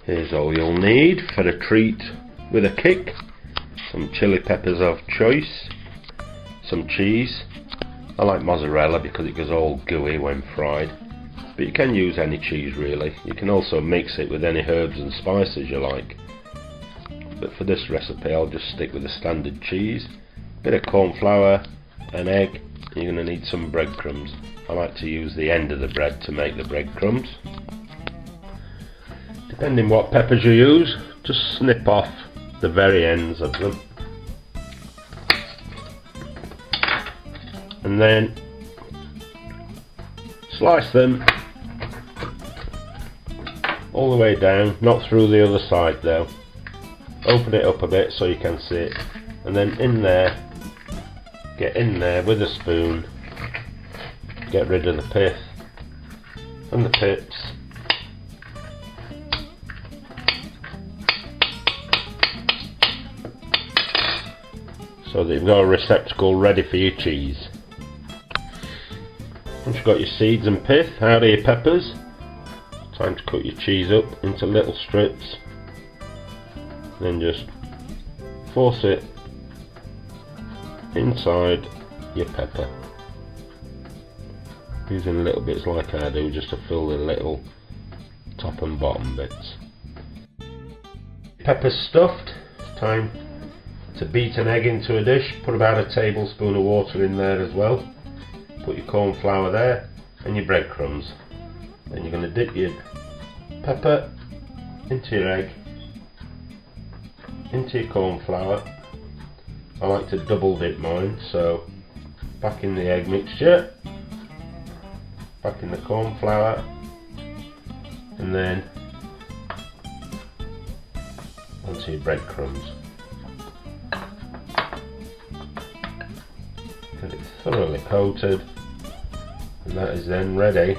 Here's all you'll need for a treat with a kick. Some chili peppers of choice, some cheese. I like mozzarella because it goes all gooey when fried, but you can use any cheese really. You can also mix it with any herbs and spices you like, but for this recipe I'll just stick with the standard cheese, bit of corn flour, an egg. You're going to need some breadcrumbs. I like to use the end of the bread to make the breadcrumbs. Depending what peppers you use, just snip off the very ends of them, and then slice them all the way down, not through the other side though. Open it up a bit so you can see it, and then get in there with a spoon, get rid of the pith and the pips, so that you've got a receptacle ready for your cheese. Once you've got your seeds and pith out of your peppers, time to cut your cheese up into little strips, then just force it inside your pepper, using little bits like I do just to fill the little top and bottom bits. Pepper's stuffed, it's time to beat an egg into a dish. Put about a tablespoon of water in there as well. Put your corn flour there and your breadcrumbs. Then you're going to dip your pepper into your egg, into your corn flour. I like to double dip mine, so back in the egg mixture, back in the corn flour, and then onto your breadcrumbs. Get it thoroughly coated, and that is then ready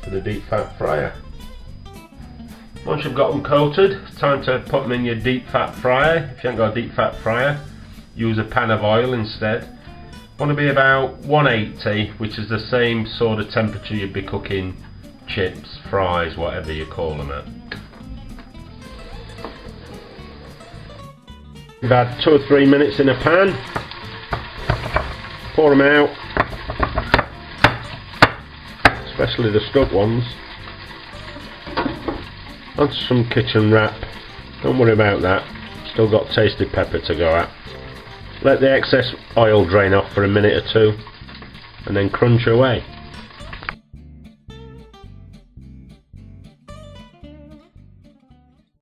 for the deep fat fryer. Once you've got them coated, it's time to put them in your deep fat fryer. If you haven't got a deep fat fryer, use a pan of oil instead. Want to be about 180, which is the same sort of temperature you'd be cooking chips, fries, whatever you call them at. About 2 or 3 minutes in a pan. Pour them out, especially the stuck ones, onto some kitchen wrap. Don't worry about that, still got tasty pepper to go at. Let the excess oil drain off for a minute or two, and then crunch away.